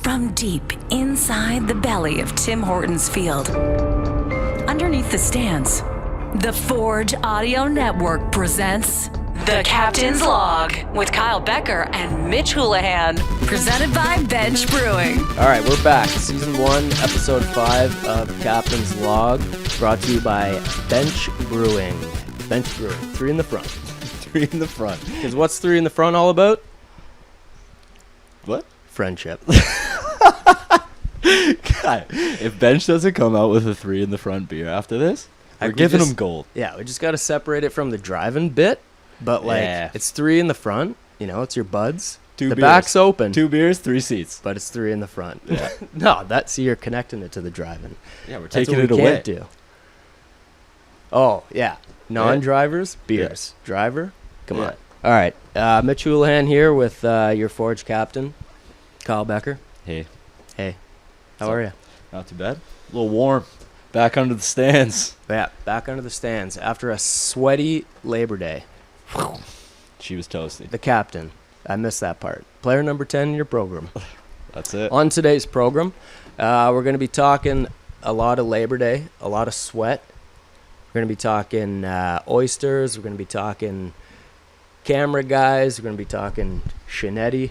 From deep inside the belly of Tim Hortons Field, underneath the stands, the Forge Audio Network presents The Captain's Log with Kyle Becker and Mitch Houlihan, presented by Bench Brewing. All right, we're back. Season 1, Episode 5 of Captain's Log, brought to you by Bench Brewing. Bench Brewing, 3 in the front. 3 in the front. Because what's 3 in the front all about? What? Friendship. God, if Bench doesn't come out with a 3 in the front beer after this, we're giving him gold. Yeah, we just got to separate it from the driving bit, but it's 3 in the front. You know, it's your buds. The beers. back's open. 2 beers, 3 seats. But it's 3 in the front. Yeah. No, you're connecting it to the driving. Yeah, we're That's taking what it we away. Can't do. Oh, yeah. Non-drivers, beers. Yeah. Driver, come Yeah. on. All right, Mitch Houlihan here with your Forge captain, Kyle Becker. Hey. How are you? Not too bad. A little warm. Back under the stands. Yeah, back under the stands after a sweaty Labor Day. She was toasty. The captain. I missed that part. Player number 10 in your program. That's it. On today's program, we're going to be talking a lot of Labor Day, a lot of sweat. We're going to be talking oysters. We're going to be talking camera guys. We're going to be talking Shinetti.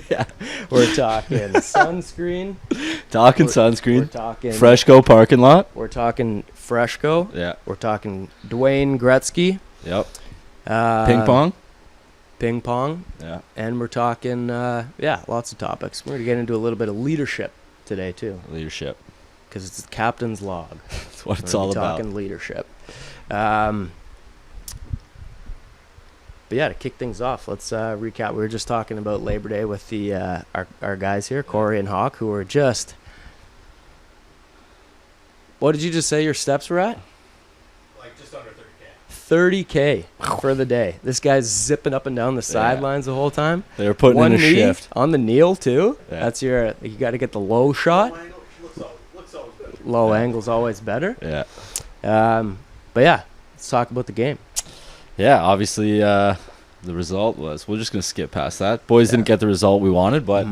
Yeah. We're talking sunscreen. Sunscreen. We're talking Freshco parking lot. We're talking Freshco. Yeah. We're talking Dwayne Gretzky. Yep. Ping pong. Yeah. And we're talking, lots of topics. We're going to get into a little bit of leadership today, too. Leadership. Because it's the captain's log. That's what it's all about. Talking leadership. But yeah, to kick things off, let's recap. We were just talking about Labor Day with the our guys here, Corey and Hawk, who were just... What did you just say your steps were at? Like just under 30K. 30K for the day. This guy's zipping up and down the sidelines the whole time. They were putting One in a knee shift. on the kneel, too. Yeah. That's you got to get the low shot. Low angle looks always better. Low angle's always better. Yeah. But yeah, let's talk about the game. Yeah, obviously the result was, we're just going to skip past that. Boys didn't get the result we wanted, but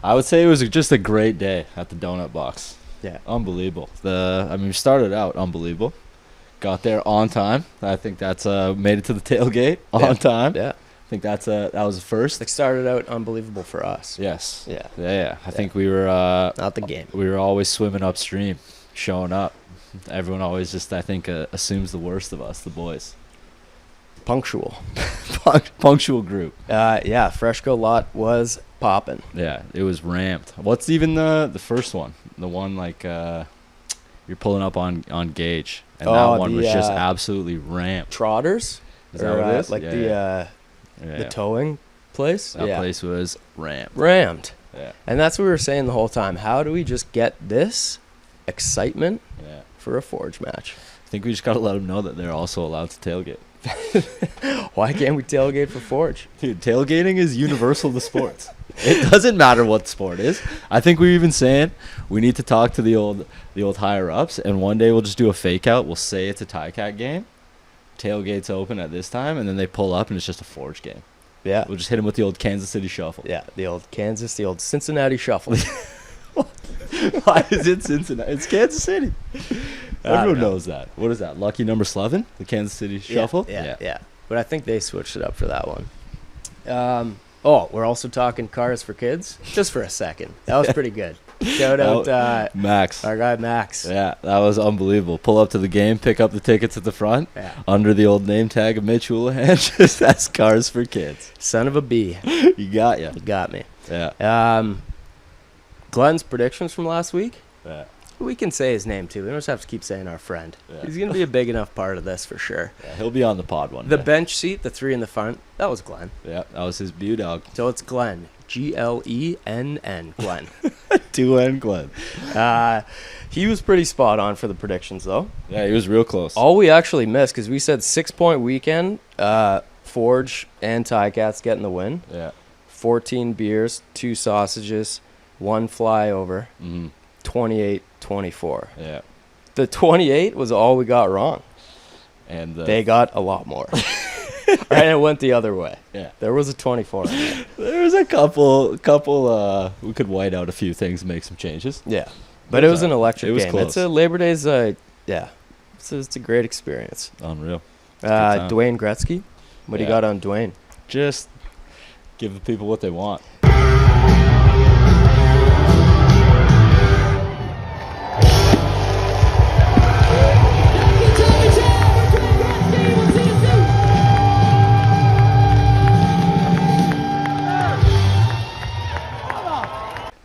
I would say it was just a great day at the Donut Box. Yeah. Unbelievable. We started out unbelievable. Got there on time. I think that's made it to the tailgate on time. Yeah. I think that was a first. It started out unbelievable for us. Yes. Yeah. Yeah. I think we were Not the game. We were always swimming upstream, showing up. Everyone always just, I think, assumes the worst of us, the boys. Punctual. Punctual group. Freshco lot was popping. Yeah, it was ramped. What's even the first one? The one you're pulling up on Gage, and that one was just absolutely ramped. Trotters? Is that what it is? Like Yeah. the towing place? That place was ramped. Rammed. Yeah. And that's what we were saying the whole time. How do we just get this excitement for a Forge match? I think we just got to let them know that they're also allowed to tailgate. Why can't we tailgate for Forge? Dude, tailgating is universal to sports. It doesn't matter what the sport is. I think we're even saying we need to talk to the old higher ups, and one day we'll just do a fake out. We'll say it's a Ticats game. Tailgate's open at this time, and then they pull up and it's just a Forge game. Yeah. We'll just hit them with the old Kansas City shuffle. Yeah, the old Cincinnati shuffle. Why is it Cincinnati? It's Kansas City. Everyone know. knows that. What is that? Lucky number 11? The Kansas City shuffle? Yeah. But I think they switched it up for that one. We're also talking cars for kids. Just for a second. That was pretty good. Shout out Max. our guy Max. Yeah, that was unbelievable. Pull up to the game, pick up the tickets at the front, under the old name tag of Mitch Houlihan. Just that's cars for kids. Son of a B. You got ya. You got me. Yeah. Glenn's predictions from last week. Yeah. We can say his name too. We don't just have to keep saying our friend. Yeah. He's going to be a big enough part of this for sure. Yeah, he'll be on the pod one The day. bench seat, the 3 in the front, that was Glenn. Yeah, that was his beau dog. So it's Glenn. Glenn. Glenn. 2N Glenn. He was pretty spot on for the predictions though. Yeah, he was real close. All we actually missed, because we said 6-point weekend, Forge and Ticats getting the win. Yeah. 14 beers, 2 sausages, 1 flyover, 28-24. Yeah. The 28 was all we got wrong. And They got a lot more. And it went the other way. Yeah. There was a 24. There was a couple. We could white out a few things and make some changes. Yeah. But it was an electric It was game. close. It's a Labor Day's, yeah. It's a great experience. Unreal. time. Dwayne Gretzky. What do you got on Dwayne? Just give the people what they want.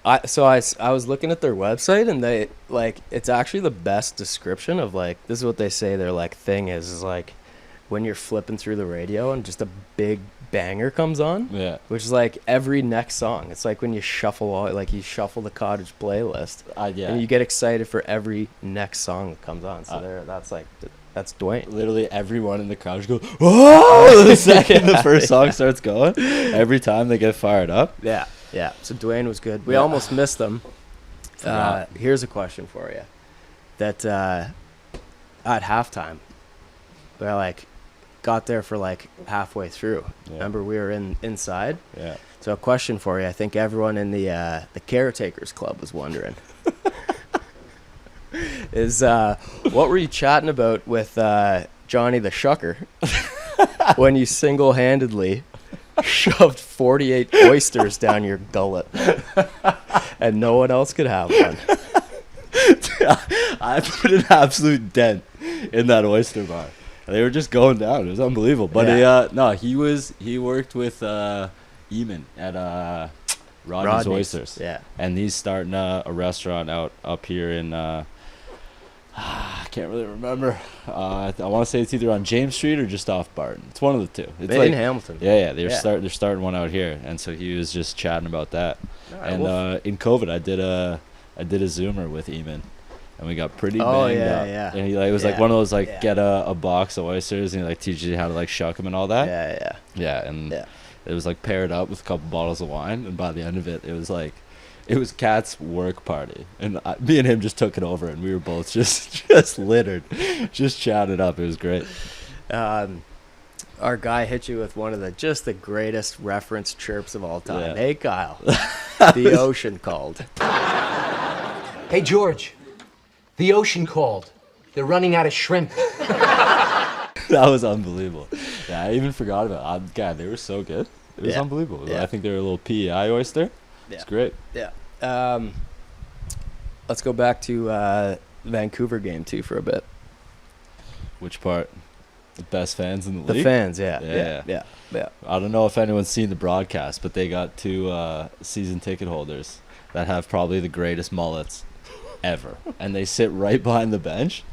I was looking at their website, and they it's actually the best description of this is what they say their thing is when you're flipping through the radio and just a big banger comes on, which is every next song. It's when you shuffle you shuffle the cottage playlist, and you get excited for every next song that comes on. So that's Dwayne. Literally everyone in the crowd just goes, "Whoa!" The second the first song starts going, every time they get fired up. Yeah. So Dwayne was good. We almost missed them. Here's a question for you. That at halftime, they're got there for halfway through. Yeah. Remember, we were inside. Yeah. So a question for you. I think everyone in the Caretakers Club was wondering. Is what were you chatting about with Johnny the Shucker when you single-handedly shoved 48 oysters down your gullet and no one else could have one? I put an absolute dent in that oyster bar. They were just going down. It was unbelievable. But he worked with Eamon at Rodney's Oysters. Yeah. And he's starting a restaurant up here in I can't really remember. I want to say it's either on James Street or just off Barton. It's one of the two. It's in Hamilton. Yeah. They're starting one out here, and so he was just chatting about that. Right, and in COVID, I did a Zoomer with Eamon, and we got pretty banged up. Yeah. And he it was one of those get a box of oysters, and he teaches you how to shuck them and all that. Yeah. And it was paired up with a couple bottles of wine, and by the end of it, it was Kat's work party, and me and him just took it over, and we were both just littered, just chatted up. It was great. Our guy hit you with one of the greatest reference chirps of all time. Yeah. Hey, Kyle, the ocean called. Hey, George, the ocean called. They're running out of shrimp. That was unbelievable. Yeah, I even forgot about it. God, they were so good. It was unbelievable. Yeah. I think they were a little PEI oyster. It's great. Yeah. Let's go back to Vancouver game 2 for a bit. Which part? The best fans in the league? The fans, yeah. I don't know if anyone's seen the broadcast, but they got 2 season ticket holders that have probably the greatest mullets ever. And they sit right behind the bench,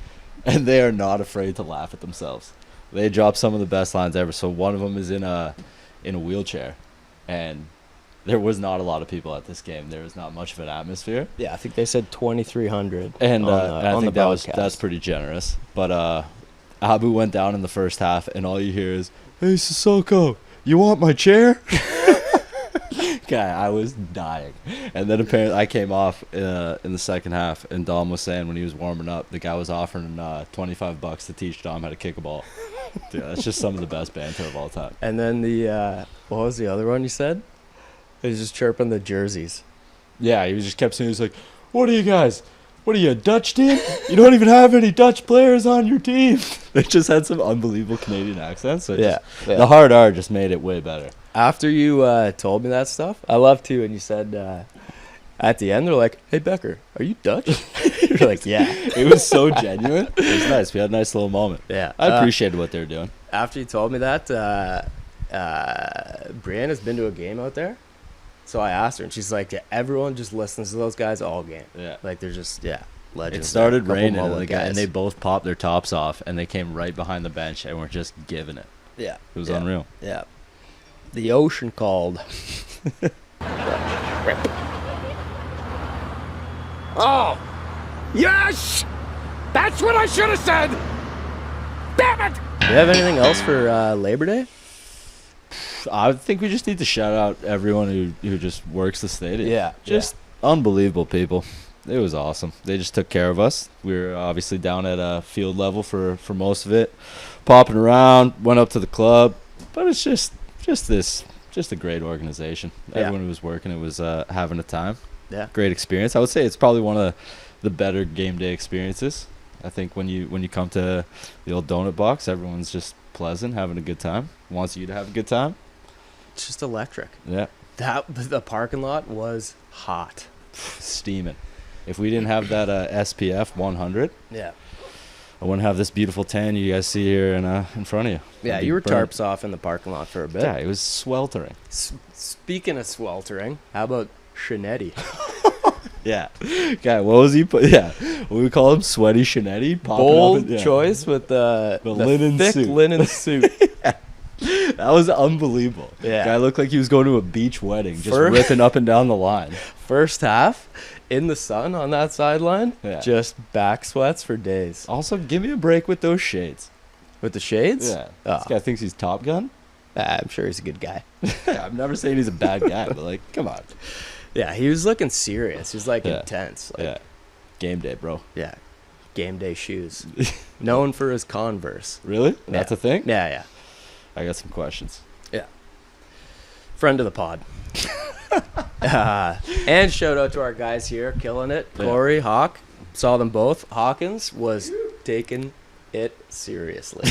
and they are not afraid to laugh at themselves. They drop some of the best lines ever. So one of them is in a wheelchair, and there was not a lot of people at this game. There was not much of an atmosphere. Yeah, I think they said 2,300. And I think that's pretty generous. But Abu went down in the first half, and all you hear is, "Hey, Sissoko, you want my chair?" Guy, I was dying. And then apparently I came off in the second half, and Dom was saying when he was warming up, the guy was offering $25 to teach Dom how to kick a ball. Dude, that's just some of the best banter of all time. And then what was the other one you said? He was just chirping the jerseys. Yeah, he just kept saying, he's like, "What are you guys? What are you, a Dutch team? You don't even have any Dutch players on your team." They just had some unbelievable Canadian accents. So the hard R just made it way better. After you told me that stuff, I love too, and you said at the end, they're like, "Hey, Becker, are you Dutch?" You're like, "Yeah." It was so genuine. It was nice. We had a nice little moment. Yeah. I appreciated what they were doing. After you told me that, Brianna's been to a game out there. So I asked her, and she's like, "Yeah, everyone just listens to those guys all game." Yeah. They're just, legends. It started raining, and and they both popped their tops off, and they came right behind the bench, and were just giving it. Yeah. It was unreal. Yeah. The ocean called. Oh, yes! That's what I should have said! Damn it! Do you have anything else for Labor Day? I think we just need to shout out everyone who just works the stadium. Yeah. Just unbelievable people. It was awesome. They just took care of us. We were obviously down at field level for most of it. Popping around, went up to the club, But it's just a great organization. Yeah. Everyone who was working it was having a time. Yeah. Great experience. I would say it's probably one of the better game day experiences. I think when you come to the old donut box, everyone's just pleasant, having a good time, wants you to have a good time. It's just electric. Yeah. The parking lot was hot. Steaming. If we didn't have that SPF 100, Yeah. I wouldn't have this beautiful tan you guys see here in front of you. Yeah, I'd be you were burnt. tarps off in the parking lot for a bit. Yeah, it was sweltering. Speaking of sweltering, how about Shinetti? Yeah. Okay, what was he put? Yeah. What we call him? Sweaty Shinetti? Bold choice with the linen thick suit. linen suit. That was unbelievable. Yeah. Guy looked like he was going to a beach wedding, just First- ripping up and down the line. First half, in the sun on that sideline, Yeah. just back sweats for days. Also, give me a break with those shades. With the shades? Yeah. Oh. This guy thinks he's Top Gun. I'm sure he's a good guy. Yeah, I'm never saying he's a bad guy, but like, come on. Yeah, he was looking serious. He was like Yeah. intense. Like, Yeah. Game day, bro. yeah. Game day shoes. Known for his Converse. Really? That's Yeah. a thing? Yeah, yeah. I got some questions. Yeah. Friend of the pod. And shout out to our guys here, killing it. Yeah. Corey, Hawk. Saw them both. Hawkins was taking it seriously.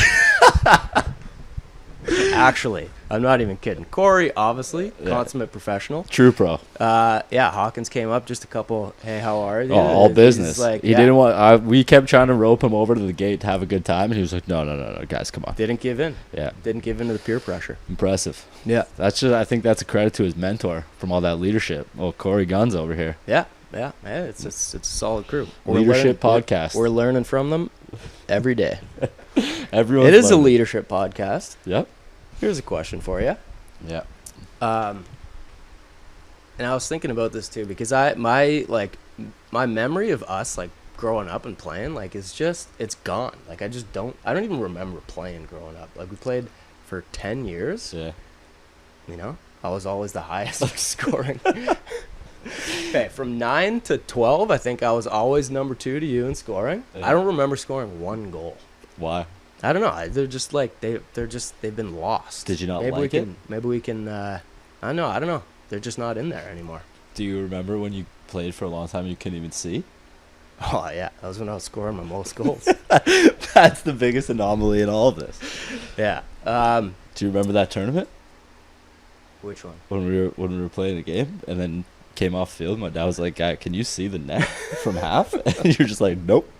Actually, I'm not even kidding. Corey, obviously, Yeah. consummate professional. True pro. Yeah, Hawkins came up, just a couple, hey, how are you? Oh, all He's business. like, He yeah, didn't want. We kept trying to rope him over to the gate to have a good time, and he was like, "No, guys, come on." didn't give in. Yeah, Didn't give in to the peer pressure. impressive. Yeah. That's just. I think that's a credit to his mentor from all that leadership. Oh, Corey Guns over here. Yeah. It's a solid crew. Leadership learning- podcast. We're learning from them every day. Everyone. It is a leadership podcast. Yep. Here's a question for you. Yeah. And I was thinking about this too because my memory of us like growing up and playing like it's gone. Like I don't even remember playing growing up. Like we played for 10 years. Yeah. You know, I was always the highest scoring. Okay, from 9 to 12, I think I was always number 2 to you in scoring. Yeah. I don't remember scoring one goal. Why? I don't know. They're just like they've been lost. Did you not maybe like we it? can, Maybe we can. I don't know. They're just not in there anymore. Do you remember when you played for a long time and you couldn't even see? Oh yeah, that was when I was scoring my most goals. That's the biggest anomaly in all of this. Yeah. Do you remember that tournament Which one? when we were playing a game and then came off field? My dad was like, "Guy, can you see the net from half?" And you're just like, "Nope."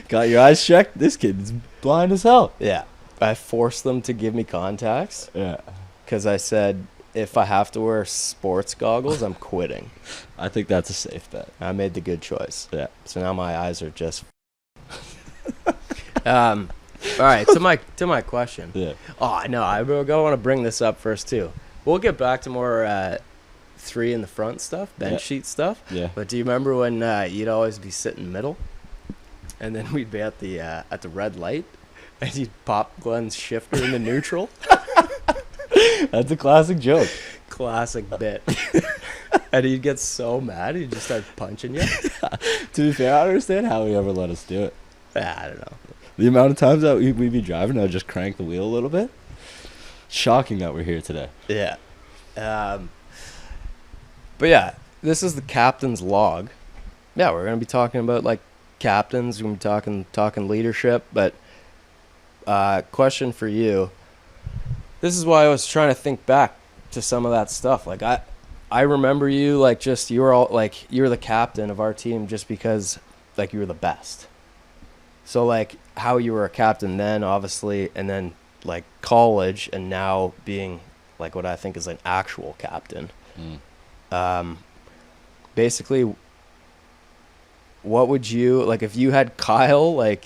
Got your eyes checked. This kid's blind as hell. Yeah. I forced them to give me contacts Yeah. because I said if I have to wear sports goggles, I'm quitting. I think that's a safe bet. I made the good choice. Yeah. So now my eyes are just. All right. To my question. Yeah. Oh no, I want to bring this up first too. We'll get back to more 3 in the front stuff, bench Yeah. sheet stuff. Yeah. But do you remember when you'd always be sitting middle, and then we'd be at the red light, and you'd pop Glenn's shifter into neutral? That's a classic joke. Classic bit. And he'd get so mad, he'd just start punching you. To be fair, I don't understand how he ever let us do it. I don't know. The amount of times that we'd be driving, I'd just crank the wheel a little bit. Shocking that we're here today. Yeah. But yeah, this is the captain's log. Yeah, we're gonna be talking about like captains. We're gonna be talking leadership. But question for you. This is why I was trying to think back to some of that stuff. Like I remember you like just you were the captain of our team just because like you were the best. So like how you were a captain then, obviously, and then like college, and now being like what I think is an actual captain. Basically, what would you like if you had Kyle, like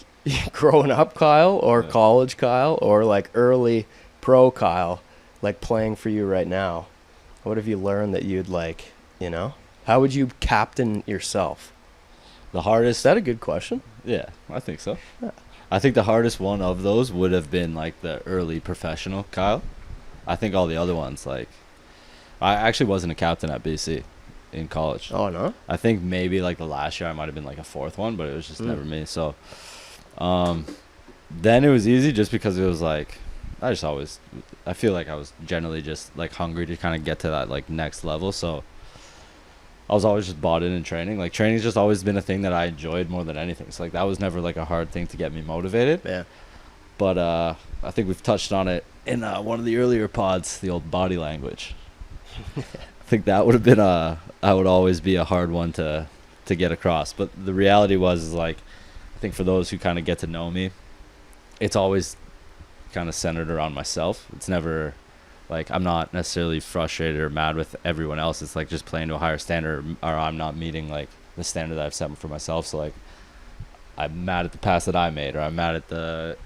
growing up Kyle, or college Kyle, or like early pro Kyle, like playing for you right now? What have you learned that you'd like, how would you captain yourself? The hardest. Is that a good question? Yeah, I think so. Yeah. I think the hardest one of those would have been like the early professional Kyle. I think all the other ones, like, I actually wasn't a captain at BC in college. Oh no. I think maybe like the last year I might have been like a 4th one, but it was just never me. So, then it was easy just because it was like I feel like I was generally just like hungry to kind of get to that like next level. So I was always just bought in training. Like training's just always been a thing that I enjoyed more than anything. So like that was never like a hard thing to get me motivated. Yeah. But I think we've touched on it in one of the earlier pods, the old body language. I think that would have been that would always be a hard one to get across. But the reality is like, I think for those who kind of get to know me, it's always kind of centered around myself. It's never like I'm not necessarily frustrated or mad with everyone else. It's like just playing to a higher standard, or I'm not meeting like the standard that I've set for myself. So like I'm mad at the pass that I made, or I'm mad at the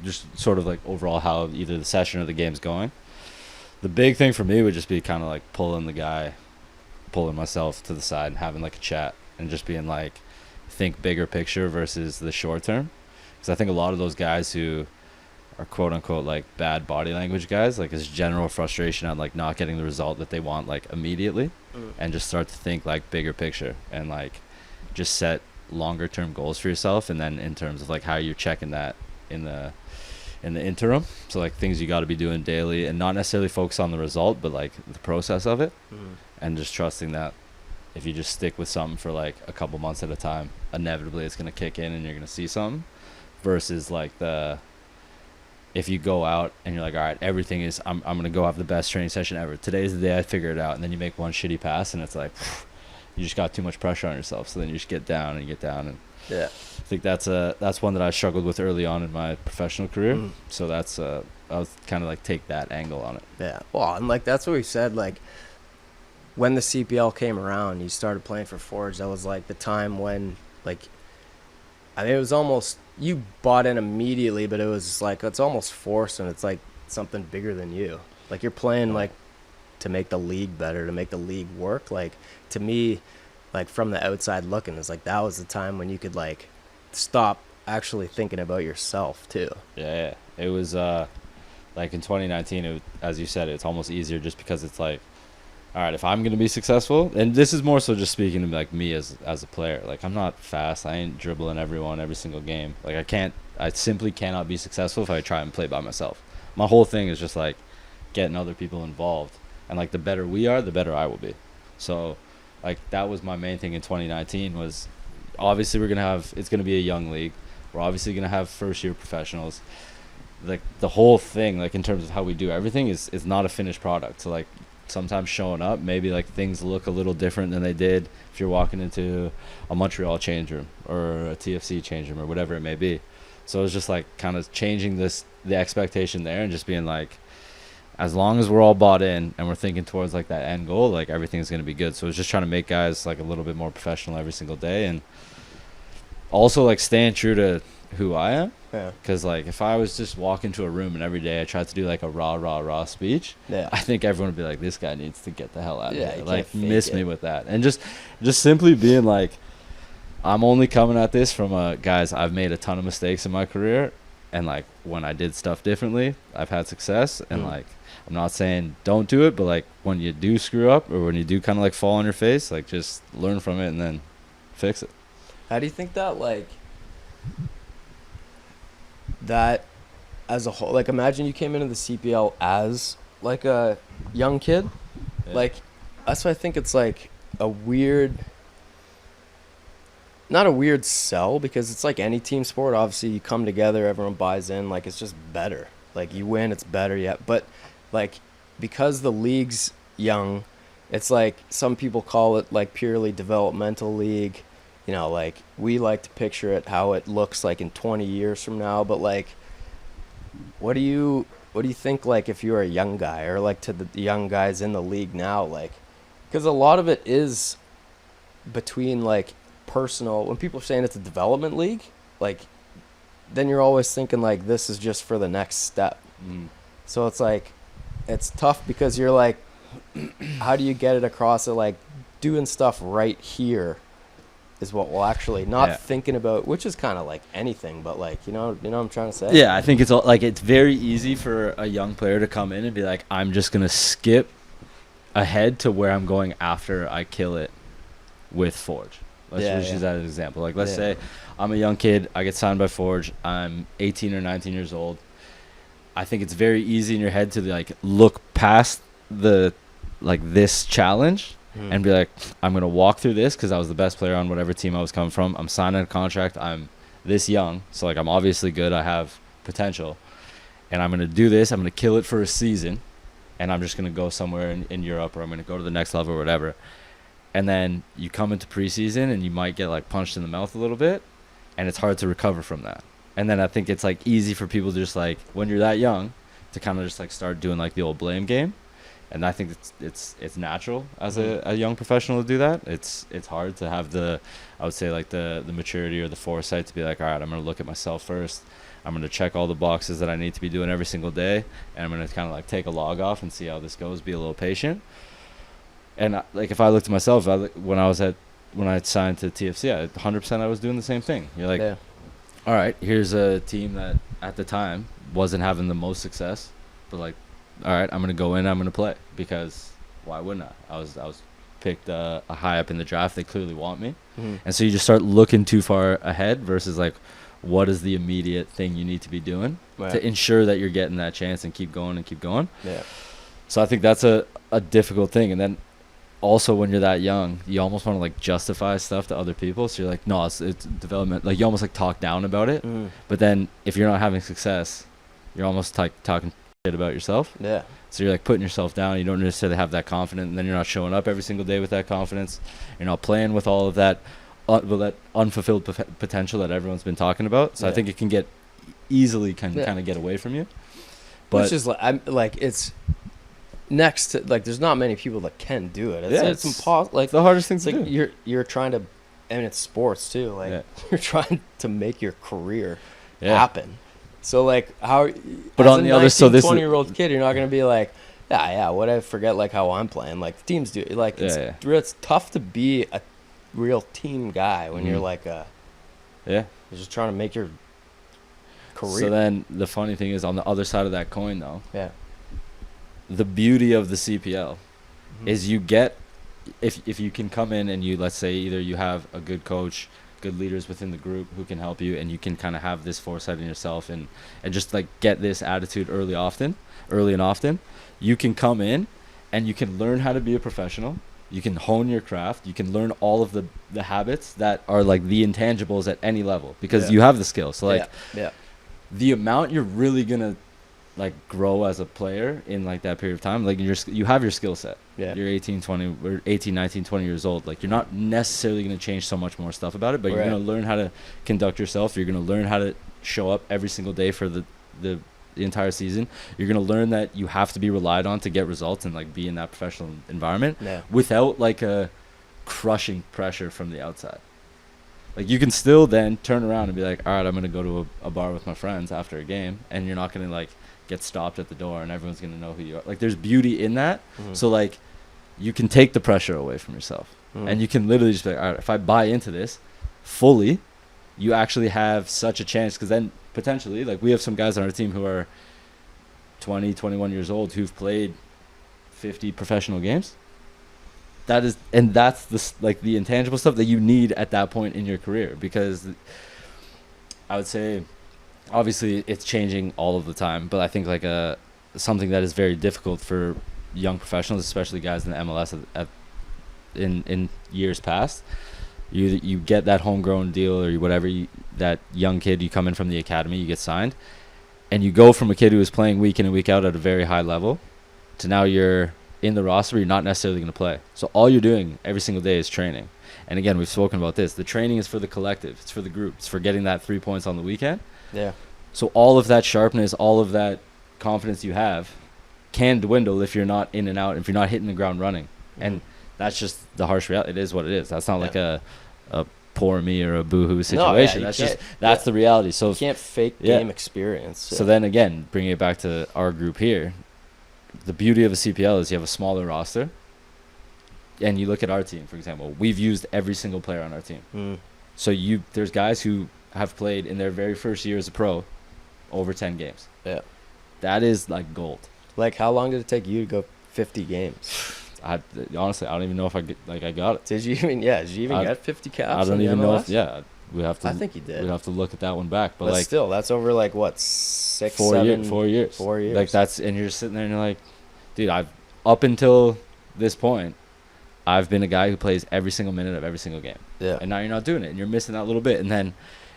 just sort of like overall how either the session or the game's going. The big thing for me would just be kind of like pulling myself to the side and having like a chat and just being like, think bigger picture versus the short term. Because I think a lot of those guys who are quote unquote like bad body language guys, like is general frustration at like not getting the result that they want like immediately, and just start to think like bigger picture and like just set longer term goals for yourself. And then in terms of like how you're checking that in the interim, so like things you got to be doing daily and not necessarily focus on the result but like the process of it, and just trusting that if you just stick with something for like a couple months at a time, inevitably it's going to kick in and you're going to see something, versus like if you go out and you're like, all right, everything is I'm going to go have the best training session ever, today's the day I figure it out, and then you make one shitty pass and it's like you just got too much pressure on yourself, so then you just get down and yeah. I think that's one that I struggled with early on in my professional career. So that's I was kind of like take that angle on it. Yeah. Well, and like that's what we said, like when the CPL came around, you started playing for Forge, that was like the time when like I mean it was almost you bought in immediately, but it was like it's almost forced, and it's like something bigger than you. Like you're playing like to make the league better, to make the league work. Like to me, like from the outside looking, it's like that was the time when you could like stop actually thinking about yourself too. Yeah. It was like in 2019, as you said, it's almost easier just because it's like, all right, if I'm going to be successful, and this is more so just speaking to like me as a player, like I'm not fast. I ain't dribbling everyone every single game. Like I simply cannot be successful if I try and play by myself. My whole thing is just like getting other people involved, and like the better we are, the better I will be. So like that was my main thing in 2019 was obviously it's going to be a young league. We're obviously going to have first year professionals. Like the whole thing, like in terms of how we do everything is not a finished product. So like sometimes showing up, maybe like things look a little different than they did if you're walking into a Montreal change room or a TFC change room or whatever it may be. So it's just like kind of changing the expectation there, and just being like, as long as we're all bought in and we're thinking towards like that end goal, like everything's going to be good. So it's just trying to make guys like a little bit more professional every single day, and also like staying true to who I am. Yeah. Because like if I was just walking to a room and every day I tried to do like a raw speech, yeah, I think everyone would be like, this guy needs to get the hell out of here. Like miss me with that. And just simply being like, I'm only coming at this from guys, I've made a ton of mistakes in my career, and like when I did stuff differently, I've had success. And like I'm not saying don't do it, but like when you do screw up or when you do kind of like fall on your face, like just learn from it and then fix it. How do you think that like that as a whole, like imagine you came into the CPL as like a young kid, like that's why I think it's like a weird, not a weird sell, because it's like any team sport. Obviously you come together, everyone buys in, like it's just better, like you win, it's better. Yeah, but like because the league's young, it's like some people call it like purely developmental league. You know, like we like to picture it how it looks like in 20 years from now, but like what do you think, like if you're a young guy, or like to the young guys in the league now, like because a lot of it is between like personal, when people are saying it's a development league, like then you're always thinking like this is just for the next step. So it's like it's tough because you're like how do you get it across that like doing stuff right here is what will actually not thinking about, which is kind of like anything, but like you know what I'm trying to say. Yeah, I think it's like it's very easy for a young player to come in and be like, I'm just gonna skip ahead to where I'm going after I kill it with Forge. Let's just use that as an example. Like let's say I'm a young kid, I get signed by Forge, I'm 18 or 19 years old. I think it's very easy in your head to like look past this challenge and be like, I'm going to walk through this because I was the best player on whatever team I was coming from. I'm signing a contract. I'm this young. So like I'm obviously good. I have potential. And I'm going to do this. I'm going to kill it for a season. And I'm just going to go somewhere in Europe, or I'm going to go to the next level or whatever. And then you come into preseason and you might get like punched in the mouth a little bit. And it's hard to recover from that. And then I think it's like easy for people to just like, when you're that young, to kind of just like start doing like the old blame game. And I think it's natural as a young professional to do that. It's hard to have I would say like the maturity or the foresight to be like, all right, I'm going to look at myself first. I'm going to check all the boxes that I need to be doing every single day. And I'm going to kind of like take a log off and see how this goes, be a little patient. And like if I looked at myself, when I signed to TFC, 100% I was doing the same thing. You're like, all right, here's a team that at the time wasn't having the most success, but like, all right, I'm going to go in, I'm going to play, because why wouldn't I? I was picked high up in the draft. They clearly want me. And so you just start looking too far ahead versus like, what is the immediate thing you need to be doing to ensure that you're getting that chance and keep going and keep going. Yeah. So I think that's a difficult thing. And then also when you're that young, you almost want to like justify stuff to other people. So you're like, no, it's development. Like you almost like talk down about it. But then if you're not having success, you're almost like talking shit about yourself. Yeah. So you're like putting yourself down. You don't necessarily have that confidence, and then you're not showing up every single day with that confidence. You're not playing with all of that, that unfulfilled potential that everyone's been talking about. So I think it can get easily kind of get away from you. But which is like it's next to like there's not many people that can do it. It's impossible. Like the hardest thing to do. You're trying to, and it's sports too. Like you're trying to make your career happen. So like how, but on the other, so this 20-year-old kid, you're not gonna be like, what I forget like how I'm playing. Like the teams do. Like it's tough to be a real team guy when you're like you're just trying to make your career. So then the funny thing is on the other side of that coin though. Yeah. The beauty of the CPL is you get if you can come in and you, let's say either you have a good coach, good leaders within the group who can help you, and you can kind of have this foresight in yourself and just like get this attitude early and often, you can come in and you can learn how to be a professional. You can hone your craft. You can learn all of the habits that are like the intangibles at any level because you have the skills. So like the amount you're really gonna like grow as a player in like that period of time, like you have your skill set. You're 18, 19, 20 years old. Like you're not necessarily going to change so much more stuff about it, but you're going to learn how to conduct yourself. You're going to learn how to show up every single day for the entire season. You're going to learn that you have to be relied on to get results and like be in that professional environment without like a crushing pressure from the outside. Like you can still then turn around and be like, all right, I'm going to go to a bar with my friends after a game, and you're not going to like get stopped at the door and everyone's going to know who you are. Like there's beauty in that. So like you can take the pressure away from yourself and you can literally just be like, all right, if I buy into this fully, you actually have such a chance, because then potentially like we have some guys on our team who are 20, 21 years old who've played 50 professional games. That's the intangible stuff that you need at that point in your career, because I would say obviously it's changing all of the time, but I think like something that is very difficult for young professionals, especially guys in the MLS in years past, you get that homegrown deal or whatever, that young kid, you come in from the academy, you get signed, and you go from a kid who is playing week in and week out at a very high level to now you're in the roster, you're not necessarily going to play. So all you're doing every single day is training. And again, we've spoken about this. The training is for the collective. It's for the group. It's for getting that 3 points on the weekend. Yeah. So all of that sharpness, all of that confidence you have can dwindle if you're not in and out, if you're not hitting the ground running. And that's just the harsh reality. It is what it is. That's not like a poor me or a boo-hoo situation. That's the reality. So you can't fake game experience. So then again, bringing it back to our group here, the beauty of a CPL is you have a smaller roster. And you look at our team, for example, we've used every single player on our team. So there's guys who have played in their very first year as a pro over 10 games. Yeah. That is like gold. Like how long did it take you to go 50 games? Honestly, I don't even know if I got it. Did you even get 50 caps? I don't even know if We have to. I think he did. We have to look at that one back. But, But like, still, that's over like what, 6, 4 7, years. 4 years. 4 years. Like, that's, and you're sitting there and you're like, dude, up until this point, I've been a guy who plays every single minute of every single game. Yeah. And now you're not doing it, and you're missing that little bit. And then,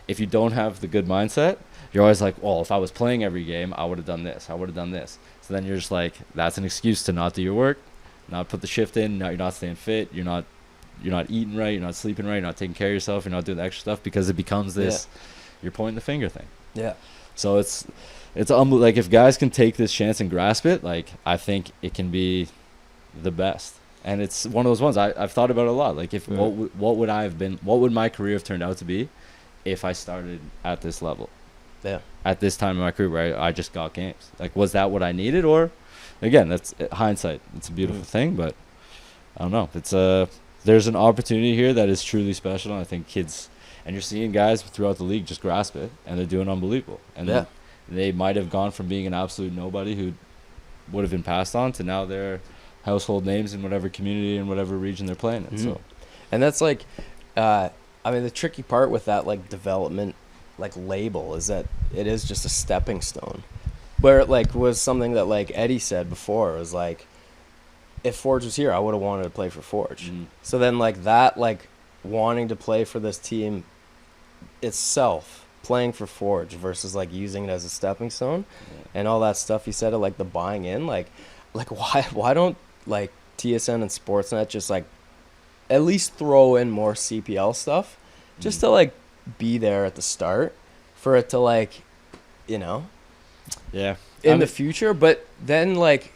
if you don't have the good mindset, you're always like, well, if I was playing every game, I would have done this. I would have done this. So then you're just like, that's an excuse to not do your work, not put the shift in. Now you're not staying fit. You're not eating right. You're not sleeping right. You're not taking care of yourself. You're not doing the extra stuff because it becomes this, you're pointing the finger thing. Yeah. So it's like, if guys can take this chance and grasp it, like, I think it can be the best. And it's one of those ones I've thought about a lot. Like, if what would I have been? What would my career have turned out to be if I started at this level? Yeah. At this time in my career where I just got games. Like, was that what I needed? Or, again, that's hindsight. It's a beautiful thing, but I don't know. It's there's an opportunity here that is truly special, and I think kids, and you're seeing guys throughout the league just grasp it, and they're doing unbelievable. And then they might have gone from being an absolute nobody who would have been passed on to now they're household names in whatever community and whatever region they're playing in. So, and that's like, I mean, the tricky part with that, like, development, like, label is that it is just a stepping stone. Where it, like, was something that, like, Eddie said before, was like, if Forge was here, I would have wanted to play for Forge. So then, like, that, like, wanting to play for this team itself, playing for Forge versus, like, using it as a stepping stone and all that stuff he said, like, the buying in, like why don't, like, TSN and Sportsnet just, like, at least throw in more CPL stuff just to, like, be there at the start for it to, like, you know, in the future. But then, like,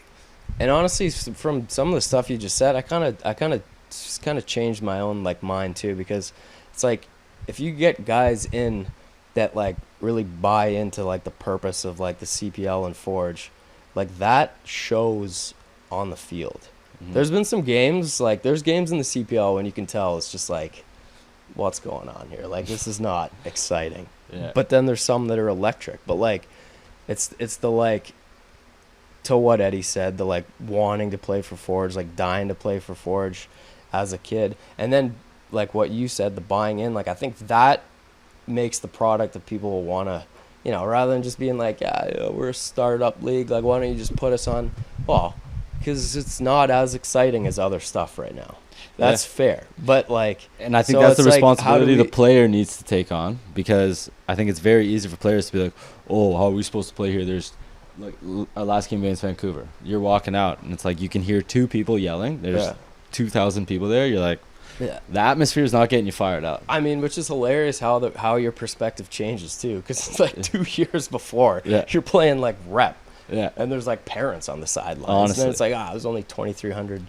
and honestly, from some of the stuff you just said, I kind of changed my own, like, mind too, because it's like, if you get guys in that, like, really buy into, like, the purpose of, like, the CPL and Forge, like, that shows on the field. There's been some games, like, there's games in the CPL when you can tell it's just like, what's going on here? Like, this is not exciting. But then there's some that are electric. But, like, it's the, like, to what Eddie said, the, like, wanting to play for Forge, like, dying to play for Forge as a kid. And then, like, what you said, the buying in, like, I think that makes the product that people will want to, you know, rather than just being like, we're a startup league, like, why don't you just put us on? Well, because it's not as exciting as other stuff right now. That's fair. But, like, and I think so that's the it's like, responsibility the player needs to take on, because I think it's very easy for players to be like, oh, how are we supposed to play here? There's, like, our last game against Vancouver. You're walking out, and it's like you can hear 2 people yelling. There's 2,000 people there. You're like, the atmosphere is not getting you fired up. I mean, which is hilarious how your perspective changes, too, because it's like 2 years before. You're playing, like, rep. And there's, like, parents on the sidelines. Honestly. And then it's like, it was only 2,300.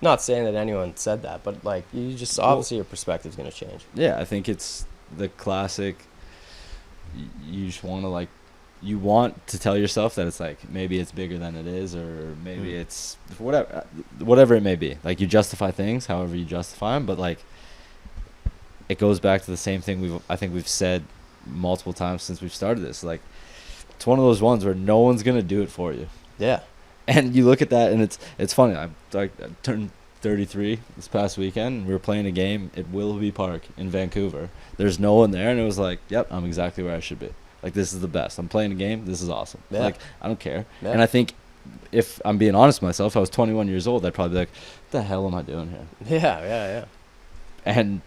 Not saying that anyone said that, but, like, you just, obviously your perspective's going to change. Yeah, I think it's the classic, you just want to, like, you want to tell yourself that it's like, maybe it's bigger than it is, or maybe it's whatever it may be. Like, you justify things however you justify them, but, like, it goes back to the same thing I think we've said multiple times since we've started this. Like, it's one of those ones where no one's going to do it for you. Yeah. And you look at that, and it's funny. I turned 33 this past weekend, and we were playing a game at Willoughby Park in Vancouver. There's no one there, and it was like, yep, I'm exactly where I should be. Like, this is the best. I'm playing a game. This is awesome. Like, I don't care. And I think, if I'm being honest with myself, if I was 21 years old, I'd probably be like, what the hell am I doing here? Yeah. And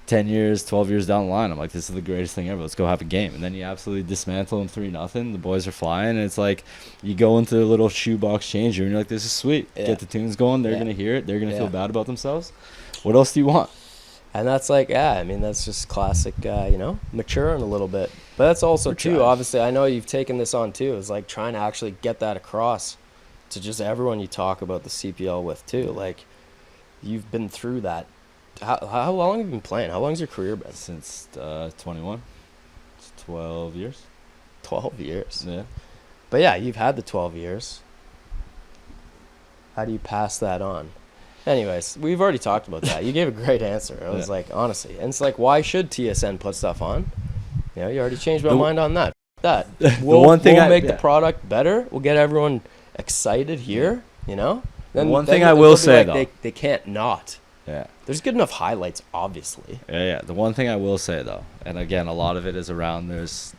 10 years, 12 years down the line, I'm like, this is the greatest thing ever. Let's go have a game. And then you absolutely dismantle them 3-0. The boys are flying, and it's like, you go into the little shoebox changer, and you're like, this is sweet. Get the tunes going. They're going to hear it. They're going to feel bad about themselves. What else do you want? And that's like, I mean, that's just classic, maturing a little bit. But that's also, too, obviously, I know you've taken this on, too, is, like, trying to actually get that across to just everyone you talk about the CPL with, too. Like, you've been through that. How long have you been playing? How long has your career been? Since 21. It's 12 years. 12 years. Yeah. But, yeah, you've had the 12 years. How do you pass that on? Anyways, we've already talked about that. You gave a great answer. I was like, honestly. And it's like, why should TSN put stuff on? You know, you already changed my mind on that. We'll make the product better. We'll get everyone excited here, you know? Then, I will say, like, though. They can't not Yeah. There's good enough highlights, obviously. Yeah. The one thing I will say, though, and again, a lot of it is around there's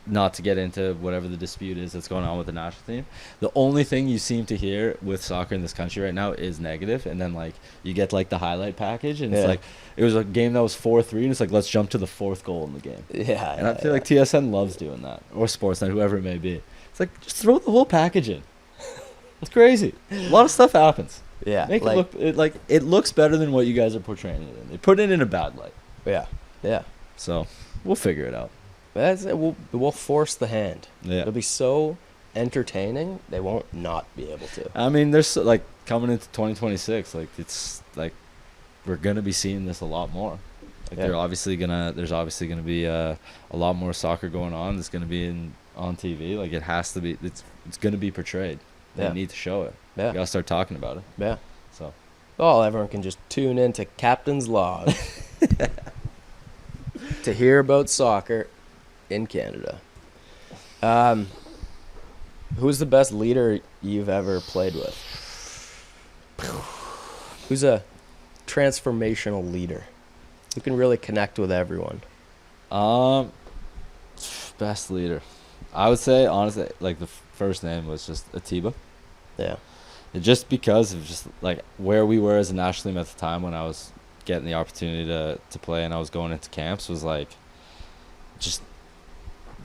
not to get into whatever the dispute is that's going on with the national team. The only thing you seem to hear with soccer in this country right now is negative, and then like you get like the highlight package, and it's like it was a game that was 4-3, and it's like let's jump to the fourth goal in the game. Yeah, and I feel like TSN loves doing that, or Sportsnet, whoever it may be. It's like just throw the whole package in. It's crazy. A lot of stuff happens. Yeah, Make it look it looks better than what you guys are portraying it in. They put it in a bad light. Yeah. So we'll figure it out. That's it. We'll force the hand. Yeah. It'll be so entertaining, they won't not be able to. I mean, there's like coming into 2026, like it's like we're gonna be seeing this a lot more. Like there's obviously gonna be a lot more soccer going on. It's gonna be on TV. Like it has to be. It's gonna be portrayed. They need to show it. Yeah. You gotta start talking about it. Yeah. So. Well, everyone can just tune in to Captain's Log to hear about soccer in Canada. Who's the best leader you've ever played with? Who's a transformational leader who can really connect with everyone? Best leader, I would say honestly, like the first name was just Atiba. Yeah. Just because of just like where we were as a national team at the time when I was getting the opportunity to play and I was going into camps was like just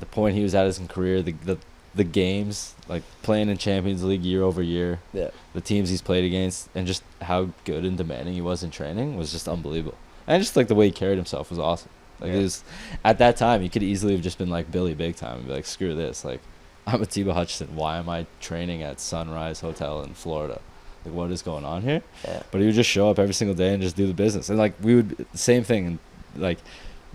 the point he was at in his career, the games, like playing in Champions League year over year, the teams he's played against, and just how good and demanding he was in training was just unbelievable. And just like the way he carried himself was awesome. Like it was, at that time, he could easily have just been like Billy Big Time and be like, screw this. Like, I'm Atiba Hutchinson. Why am I training at Sunrise Hotel in Florida? Like, what is going on here? Yeah. But he would just show up every single day and just do the business. And like we would, same thing. And like,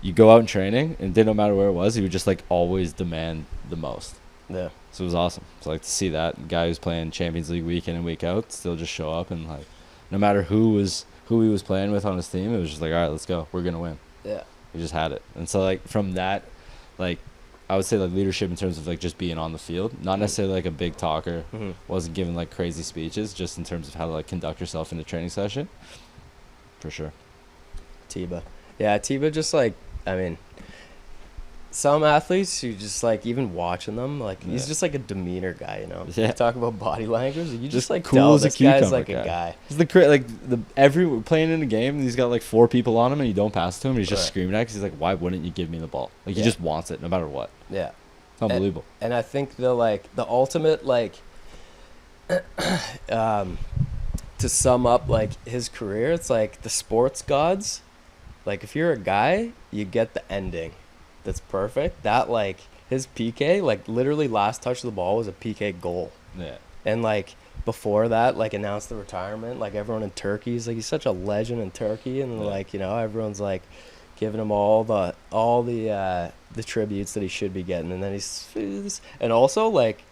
you go out in training, and it didn't matter where it was, he would just like always demand the most. Yeah. So it was awesome. So like to see that guy who's playing Champions League week in and week out still just show up, and like no matter who he was playing with on his team, it was just like, all right, let's go. We're gonna win. Yeah. He just had it. And so like from that, like I would say like leadership in terms of like just being on the field, not necessarily like a big talker, wasn't giving like crazy speeches, just in terms of how to like conduct yourself in a training session. For sure. Tiba. Yeah, Tiba just like, I mean, some athletes you just like, even watching them, like he's just like a demeanor guy, you know. Yeah. You talk about body language, you just like cool tell as a this guy's cucumber like a guy. He's every playing in a game, he's got like 4 people on him, and you don't pass to him, and he's just screaming at because he's like, why wouldn't you give me the ball? Like he just wants it no matter what. Yeah. It's unbelievable. And I think the ultimate like to sum up like his career, it's like the sports gods. Like if you're a guy, you get the ending that's perfect. That like his PK, like literally last touch of the ball was a PK goal. Yeah. And like before that, like announced the retirement, like everyone in Turkey's like, he's such a legend in Turkey, and like, you know, everyone's like giving him all the tributes that he should be getting, and then he's and also like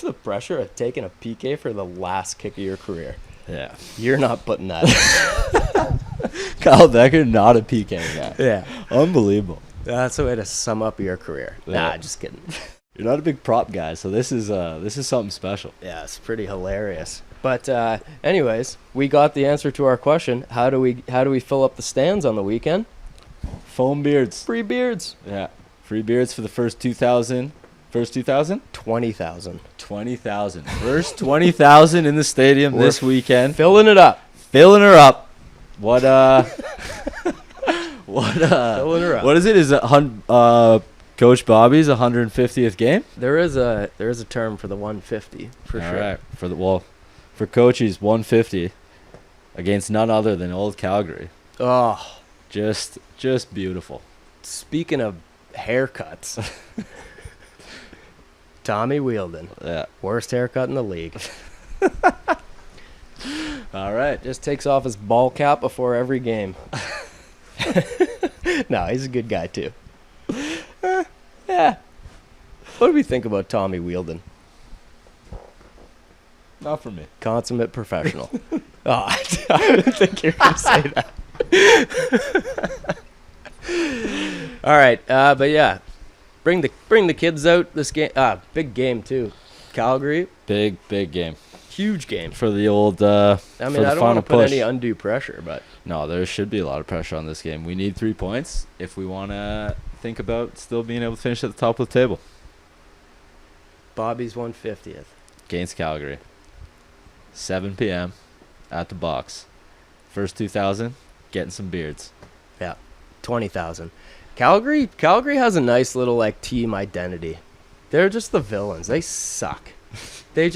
the pressure of taking a PK for the last kick of your career. Yeah. You're not putting that in. Kyle Becker, not a PK guy. Yeah. Unbelievable. That's a way to sum up your career. Yeah. Nah, just kidding. You're not a big prop guy, so this is something special. Yeah, it's pretty hilarious. But anyways, we got the answer to our question. How do we fill up the stands on the weekend? Foam beards. Free beards. Yeah. Free beards for the first 2,000. First 2,000? 20,000. 20,000. First 20,000 in the stadium this weekend. Filling it up. Filling her up. What Filling her up. What is it? Is it Coach Bobby's 150th game? There is a term for the 150 for All sure. right. For Coach's 150 against none other than Old Calgary. Oh, Just beautiful. speaking of haircuts, Tommy Wheeldon, Yeah. worst haircut in the league. All right. Just takes off his ball cap before every game. No, he's a good guy too. Yeah. What do we think about Tommy Wheeldon? Not for me. Consummate professional. Oh, I didn't think you were going to say that. All right, but yeah, bring the kids out this game. Big game too. Calgary, Big game. Huge game. for the old. I mean, I don't want to put push. any undue pressure, but No, there should be a lot of pressure on this game. We need 3 points if we want to think about still being able to finish at the top of the table. Bobby's 150th. Against Calgary. 7 p.m. at the box. First 2,000, getting some beards. Yeah, 20,000. Calgary has a nice little like team identity. They're just the villains. They suck. They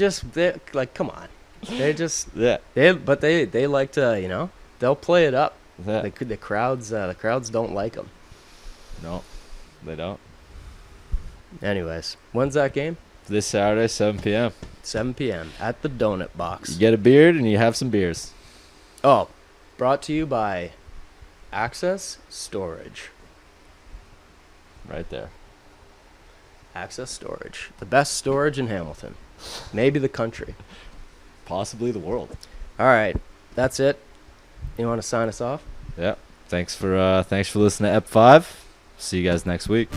like, come on. They just Yeah. they like to, they'll play it up. Yeah. The crowds don't like them. No, they don't. Anyways, when's that game? This Saturday, 7 p.m. 7 p.m. at the Donut Box. You get a beard and you have some beers. Oh, brought to you by Access Storage. Right there. Access Storage. The best storage in Hamilton. Maybe the country. Possibly the world. All right. That's it. You want to sign us off? Yeah. Thanks for listening to Ep 5. See you guys next week.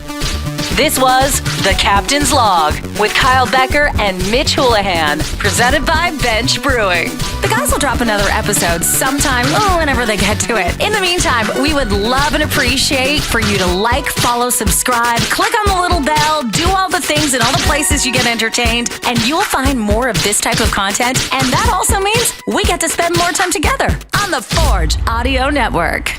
This was The Captain's Log with Kyle Becker and Mitch Houlihan, presented by Bench Brewing. The guys will drop another episode sometime, whenever they get to it. In the meantime, we would love and appreciate for you to like, follow, subscribe, click on the little bell, do all the things in all the places you get entertained, and you'll find more of this type of content. And that also means we get to spend more time together on the Forge Audio Network.